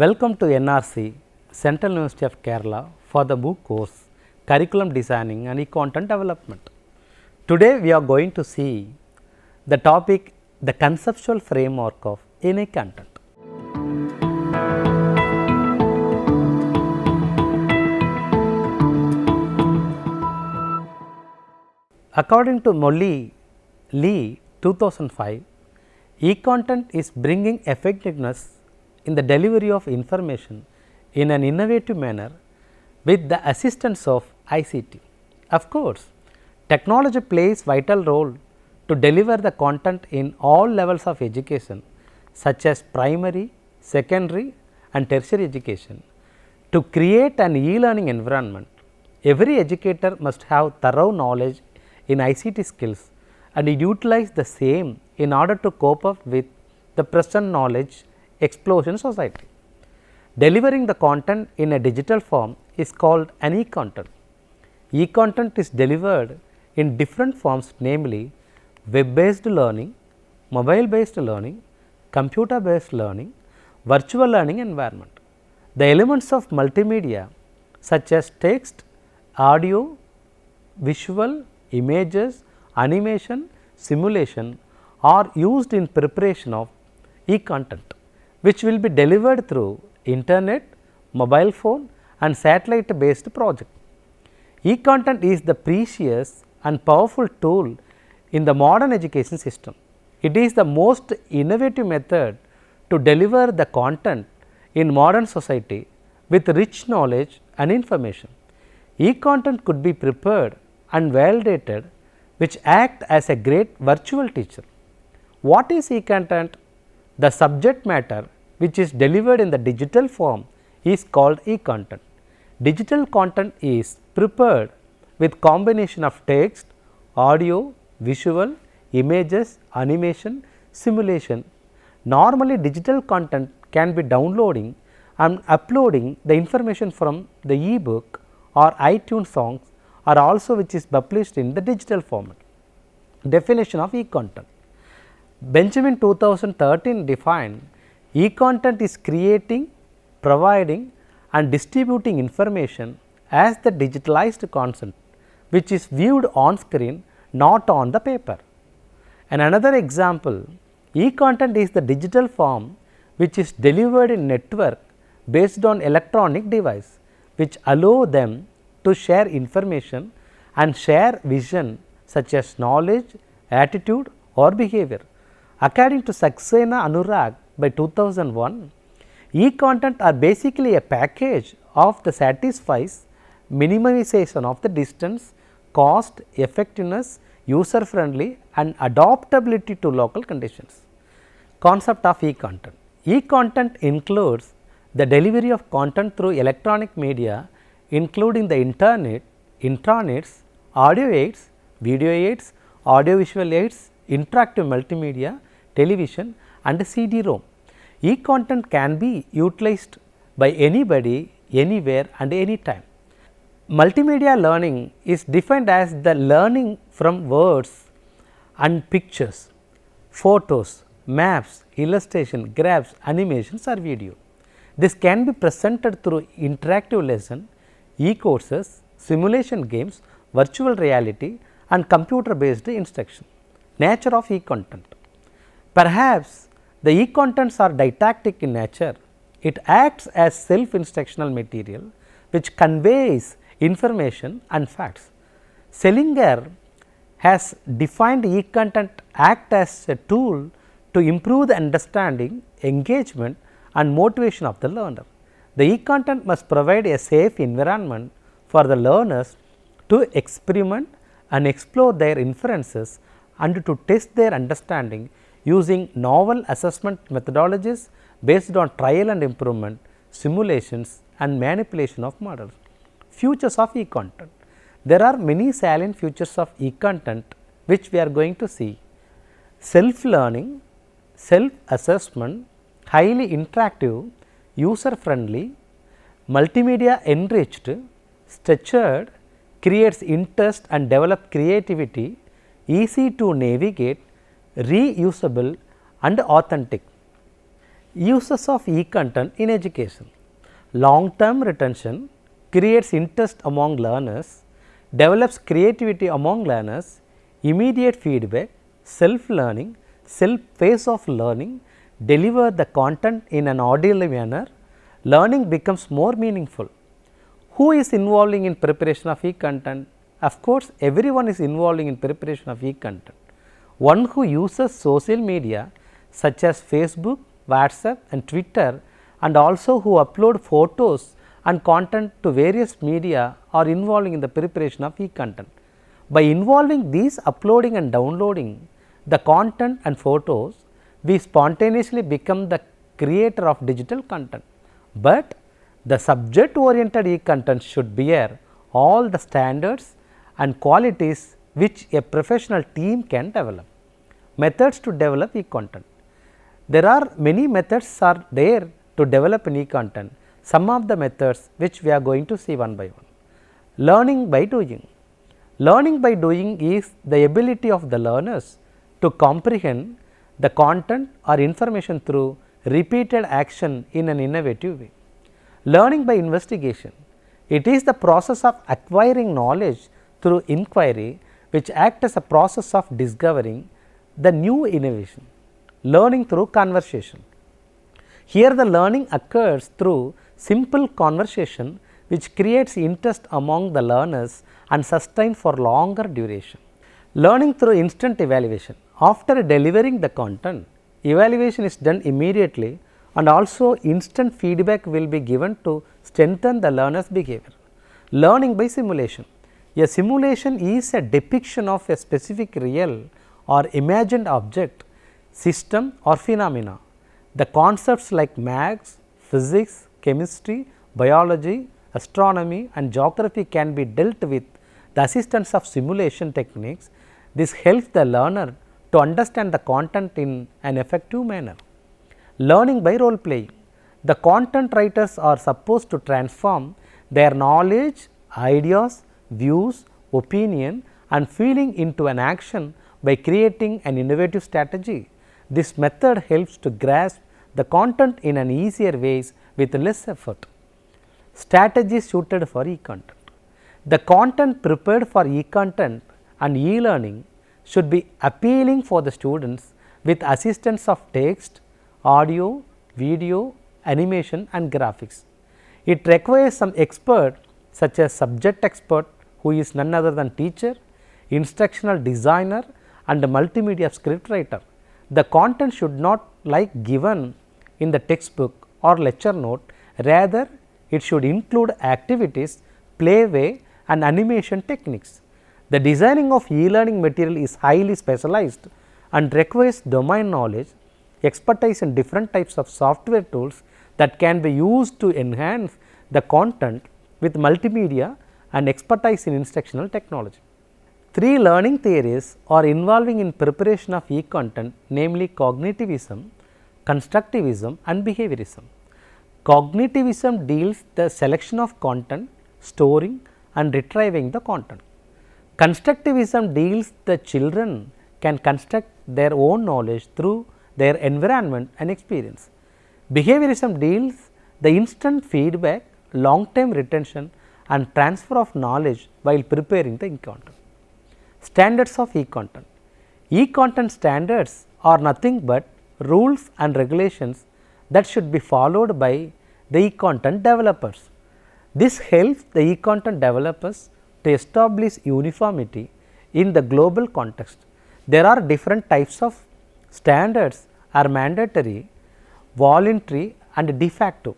Welcome to NRC, Central University of Kerala, for the book course Curriculum Designing and E-Content Development. Today we are going to see the topic, the conceptual framework of any content. According to Molly Lee 2005, e-content is bringing effectiveness in the delivery of information in an innovative manner with the assistance of ICT. Of course, technology plays vital role to deliver the content in all levels of education such as primary, secondary and tertiary education. To create an e-learning environment, every educator must have thorough knowledge in ICT skills and utilize the same in order to cope up with the present knowledge explosion society. Delivering the content in a digital form is called an e-content. E-content is delivered in different forms, namely web-based learning, mobile-based learning, computer-based learning, virtual learning environment. The elements of multimedia such as text, audio, visual, images, animation, simulation are used in preparation of e-content, which will be delivered through internet, mobile phone and satellite based project. E-content is the precious and powerful tool in the modern education system. It is the most innovative method to deliver the content in modern society with rich knowledge and information. E-content could be prepared and validated, which act as a great virtual teacher. What is e-content? The subject matter which is delivered in the digital form is called e-content. Digital content is prepared with combination of text, audio, visual, images, animation, simulation. Normally digital content can be downloading and uploading the information from the e-book or iTunes songs or also which is published in the digital format. Definition of e-content. Benjamin 2013 defined e-content is creating, providing and distributing information as the digitalized content which is viewed on screen, not on the paper. And another example, e-content is the digital form which is delivered in network based on electronic device which allow them to share information and share vision such as knowledge, attitude or behavior. According to Saxena Anurag by 2001, e-content are basically a package of the satisfies minimization of the distance, cost, effectiveness, user friendly and adaptability to local conditions. Concept of e-content. E-content includes the delivery of content through electronic media including the internet, intranets, audio aids, video aids, audio visual aids, interactive multimedia, television and CD-ROM. E-content can be utilized by anybody, anywhere and anytime. Multimedia learning is defined as the learning from words and pictures, photos, maps, illustration, graphs, animations or video. This can be presented through interactive lesson, e-courses, simulation games, virtual reality and computer based instruction. Nature of e-content. Perhaps the e-contents are didactic in nature. It acts as self-instructional material which conveys information and facts. Selinger has defined e-content act as a tool to improve the understanding, engagement and motivation of the learner. The e-content must provide a safe environment for the learners to experiment and explore their inferences and to test their understanding using novel assessment methodologies based on trial and improvement, simulations and manipulation of models. Features of e-content. There are many salient features of e-content which we are going to see. Self-learning, self-assessment, highly interactive, user-friendly, multimedia enriched, structured, creates interest and develop creativity, easy to navigate, reusable and authentic. Uses of e-content in education. Long-term retention creates interest among learners, develops creativity among learners, immediate feedback, self-learning, pace of learning, deliver the content in an orderly manner, learning becomes more meaningful. Who is involving in preparation of e-content? Of course, everyone is involving in preparation of e-content. One who uses social media such as Facebook, WhatsApp and Twitter, and also who upload photos and content to various media are involving in the preparation of e-content. By involving these uploading and downloading the content and photos, we spontaneously become the creator of digital content, but the subject oriented e-content should bear all the standards and qualities which a professional team can develop. Methods to develop e-content. There are many methods are there to develop an e-content. Some of the methods which we are going to see one by one. Learning by doing. Learning by doing is the ability of the learners to comprehend the content or information through repeated action in an innovative way. Learning by investigation. It is the process of acquiring knowledge through inquiry which acts as a process of discovering the new innovation. Learning through conversation. Here the learning occurs through simple conversation which creates interest among the learners and sustained for longer duration. Learning through instant evaluation. After delivering the content, evaluation is done immediately and also instant feedback will be given to strengthen the learner's behavior. Learning by simulation. A simulation is a depiction of a specific real or imagined object, system or phenomena. The concepts like maths, physics, chemistry, biology, astronomy and geography can be dealt with the assistance of simulation techniques. This helps the learner to understand the content in an effective manner. Learning by role playing. The content writers are supposed to transform their knowledge, ideas, views, opinion and feeling into an action by creating an innovative strategy. This method helps to grasp the content in an easier ways with less effort. Strategies suited for e-content. The content prepared for e-content and e-learning should be appealing for the students with assistance of text, audio, video, animation and graphics. It requires some expert such as subject expert who is none other than teacher, instructional designer and multimedia script writer. The content should not like given in the textbook or lecture note, rather it should include activities, playway and animation techniques. The designing of e-learning material is highly specialized and requires domain knowledge, expertise in different types of software tools that can be used to enhance the content with multimedia and expertise in instructional technology. Three learning theories are involving in preparation of e-content, namely cognitivism, constructivism and behaviorism. Cognitivism deals the selection of content, storing and retrieving the content. Constructivism deals the children can construct their own knowledge through their environment and experience. Behaviorism deals the instant feedback, long-term retention and transfer of knowledge while preparing the e-content. Standards of e-content. E-content standards are nothing but rules and regulations that should be followed by the e-content developers. This helps the e-content developers to establish uniformity in the global context. There are different types of standards are mandatory, voluntary and de facto.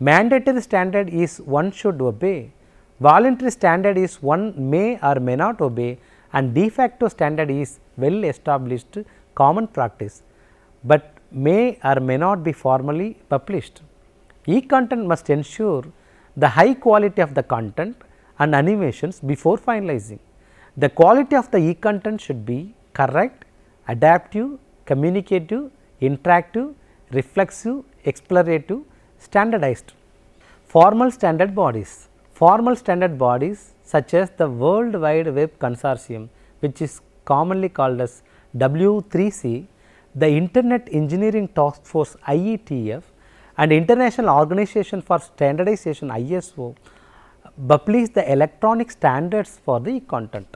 Mandatory standard is one should obey, voluntary standard is one may or may not obey and de facto standard is well established common practice, but may or may not be formally published. E-content must ensure the high quality of the content and animations before finalizing. The quality of the e-content should be correct, adaptive, communicative, interactive, reflexive, explorative, standardized. Formal standard bodies. Formal standard bodies such as the World Wide Web Consortium, which is commonly called as W3C, the Internet Engineering Task Force IETF and International Organization for Standardization ISO publish the electronic standards for the e-content.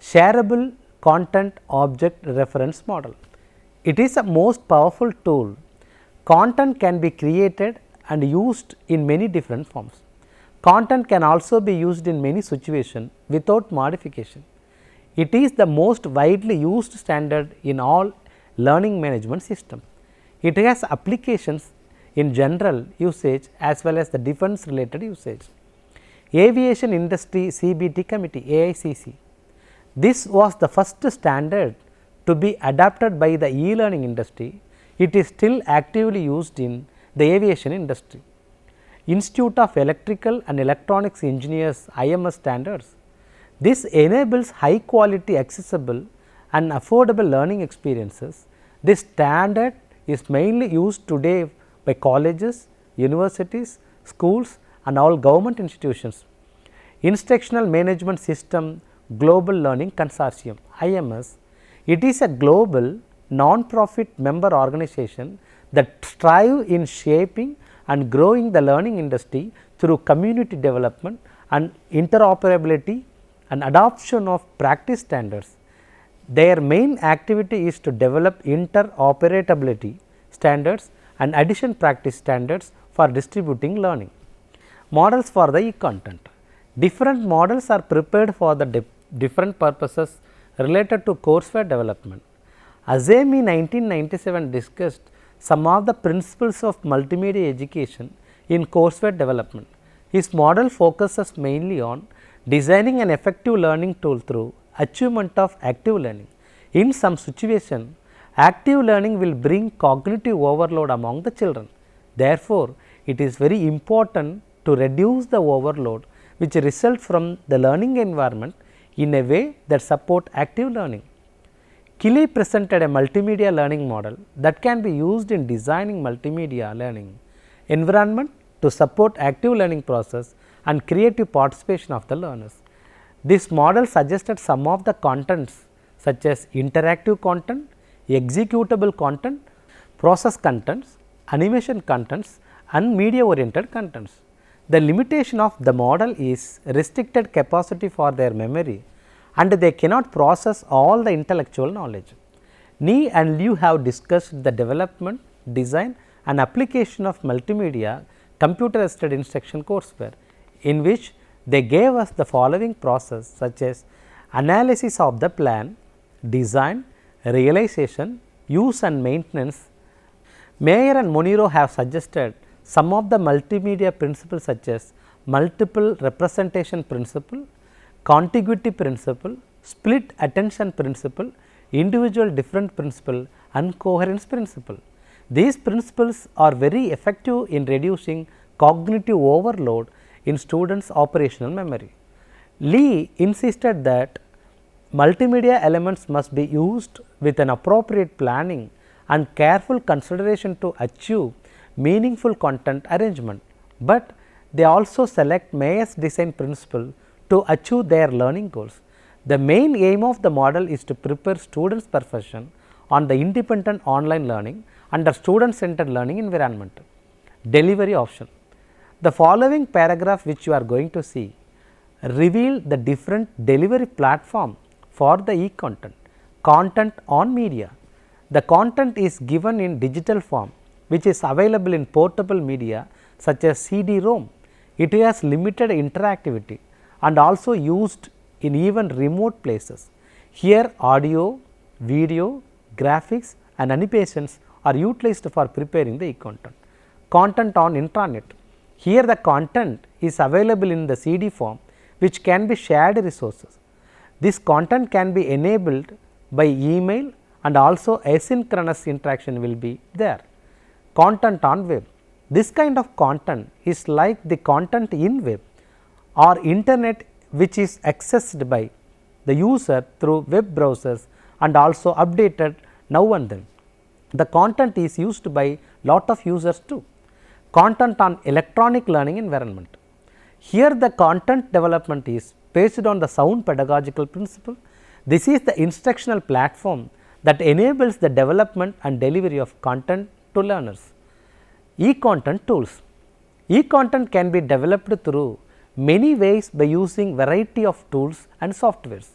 Shareable Content Object Reference Model. It is a most powerful tool. Content can be created and used in many different forms. Content can also be used in many situations without modification. It is the most widely used standard in all learning management systems. It has applications in general usage as well as the defense related usage. Aviation Industry CBT Committee AICC. This was the first standard to be adopted by the e-learning industry. It is still actively used in the aviation industry. Institute of Electrical and Electronics Engineers IMS standards. This enables high quality, accessible and affordable learning experiences. This standard is mainly used today by colleges, universities, schools and all government institutions. Instructional Management System Global Learning Consortium IMS. It is a global non-profit member organization that strive in shaping and growing the learning industry through community development and interoperability and adoption of practice standards. Their main activity is to develop interoperability standards and addition practice standards for distributing learning. Models for the e-content. Different models are prepared for the different purposes related to courseware development. Azemi 1997 discussed some of the principles of multimedia education in courseware development. His model focuses mainly on designing an effective learning tool through achievement of active learning. In some situation, active learning will bring cognitive overload among the children. Therefore, it is very important to reduce the overload which results from the learning environment in a way that support active learning. Kili presented a multimedia learning model that can be used in designing multimedia learning environment to support active learning process and creative participation of the learners. This model suggested some of the contents such as interactive content, executable content, process contents, animation contents and media oriented contents. The limitation of the model is restricted capacity for their memory and they cannot process all the intellectual knowledge. Ni and Liu have discussed the development, design and application of multimedia computer assisted instruction courseware, in which they gave us the following process such as analysis of the plan, design, realization, use and maintenance. Mayer and Moniro have suggested some of the multimedia principles such as multiple representation principle, contiguity principle, split attention principle, individual different principle and coherence principle. These principles are very effective in reducing cognitive overload in students' operational memory. Lee insisted that multimedia elements must be used with an appropriate planning and careful consideration to achieve meaningful content arrangement, but they also select Mayer's design principle to achieve their learning goals. The main aim of the model is to prepare students' perfection on the independent online learning under student-centered learning environment. Delivery option. The following paragraph which you are going to see reveal the different delivery platform for the e-content. Content on media. The content is given in digital form which is available in portable media such as CD-ROM. It has limited interactivity and also used in even remote places. Here audio, video, graphics and animations are utilized for preparing the e-content. Content on intranet. Here the content is available in the CD form which can be shared resources. This content can be enabled by email and also asynchronous interaction will be there. Content on web. This kind of content is like the content in web or internet which is accessed by the user through web browsers and also updated now and then. The content is used by lot of users too. Content on electronic learning environment. Here the content development is based on the sound pedagogical principle. This is the instructional platform that enables the development and delivery of content to learners. E-content tools. E-content can be developed through many ways by using variety of tools and softwares.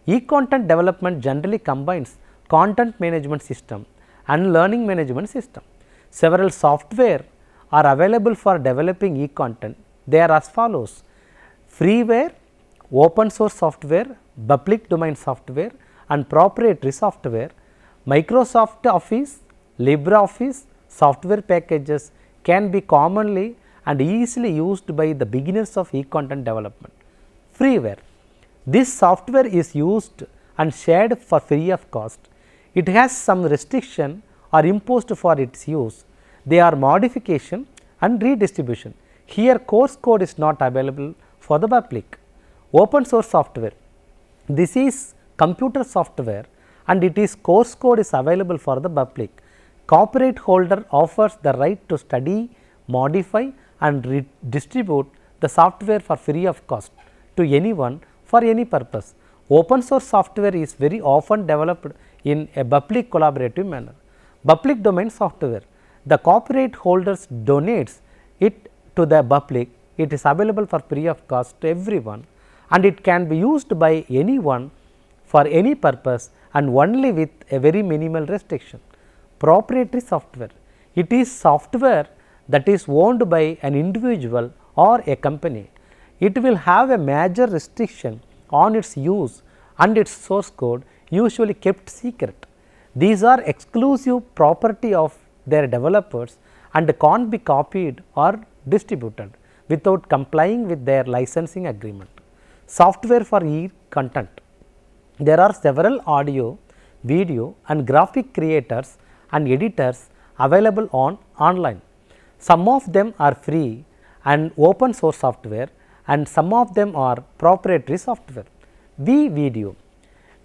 E-content development generally combines content management system and learning management system. Several software are available for developing e-content. They are as follows: freeware, open source software, public domain software and proprietary software. Microsoft Office, LibreOffice software packages can be commonly and easily used by the beginners of e-content development. Freeware. This software is used and shared for free of cost. It has some restriction or imposed for its use. They are modification and redistribution. Here course code is not available for the public. Open source software. This is computer software and it is course code is available for the public. Copyright holder offers the right to study, modify and distribute the software for free of cost to anyone for any purpose. Open source software is very often developed in a public collaborative manner. Public domain software. The copyright holders donates it to the public. It is available for free of cost to everyone and it can be used by anyone for any purpose and only with a very minimal restriction. Proprietary software. It is software that is owned by an individual or a company. It will have a major restriction on its use and its source code, usually kept secret. These are exclusive property of their developers and can't be copied or distributed without complying with their licensing agreement. Software for e-content. There are several audio, video and graphic creators and editors available online. Some of them are free and open source software and some of them are proprietary software. V-Video.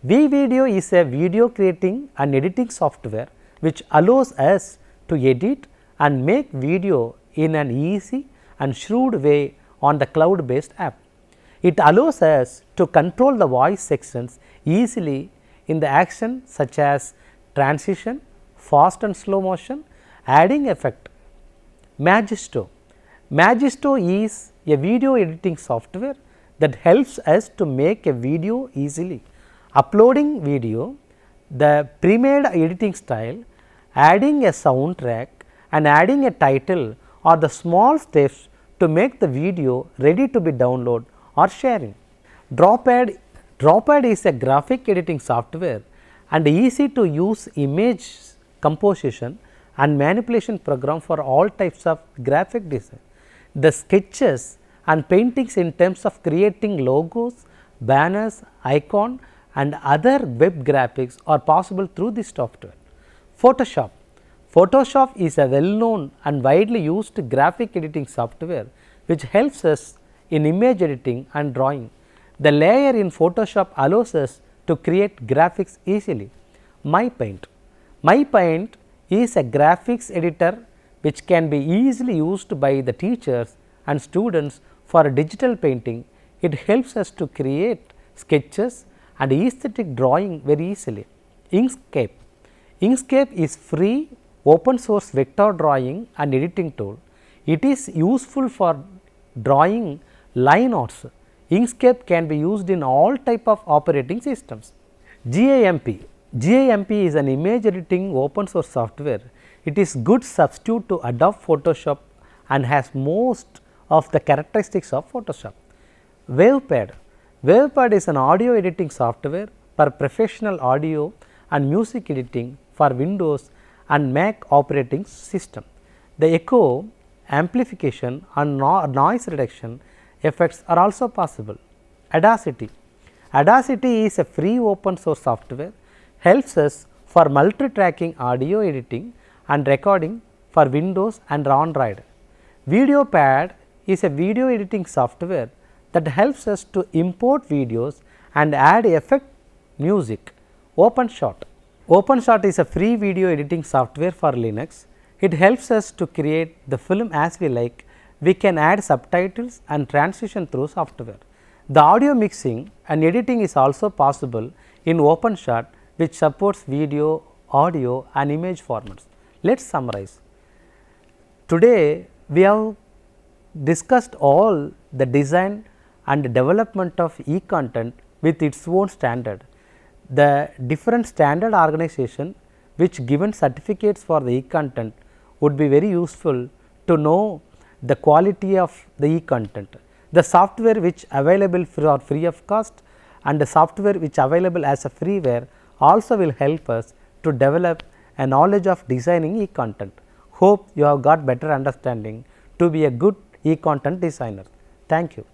V-Video is a video creating and editing software which allows us to edit and make video in an easy and shrewd way on the cloud based app. It allows us to control the voice sections easily in the action such as transition, fast and slow motion, adding effect. Magisto. Magisto is a video editing software that helps us to make a video easily. Uploading video, the pre-made editing style, adding a soundtrack and adding a title are the small steps to make the video ready to be downloaded or sharing. Drawpad. Drawpad is a graphic editing software and easy to use image composition and manipulation program for all types of graphic design. The sketches and paintings in terms of creating logos, banners, icon and other web graphics are possible through this software. Photoshop. Photoshop is a well known and widely used graphic editing software which helps us in image editing and drawing. The layer in Photoshop allows us to create graphics easily. MyPaint. MyPaint is a graphics editor which can be easily used by the teachers and students for digital painting. It helps us to create sketches and aesthetic drawing very easily. Inkscape. Inkscape is free open source vector drawing and editing tool. It is useful for drawing line arts. Inkscape can be used in all type of operating systems. GAMP. GAMP is an image editing open source software. It is good substitute to Adobe Photoshop and has most of the characteristics of Photoshop. WavePad. WavePad is an audio editing software for professional audio and music editing for Windows and Mac operating system. The echo, amplification and noise reduction effects are also possible. Audacity. Audacity is a free open source software, helps us for multi-tracking audio editing and recording for Windows and Android. VideoPad is a video editing software that helps us to import videos and add effect music. OpenShot. OpenShot is a free video editing software for Linux. It helps us to create the film as we like. We can add subtitles and transition through software. The audio mixing and editing is also possible in OpenShot which supports video, audio and image formats. Let us summarize. Today, we have discussed all the design and development of e-content with its own standard. The different standard organization which given certificates for the e-content would be very useful to know the quality of the e-content. The software which available for free of cost and the software which available as a freeware also will help us to develop a knowledge of designing e-content. Hope you have got better understanding to be a good e-content designer. Thank you.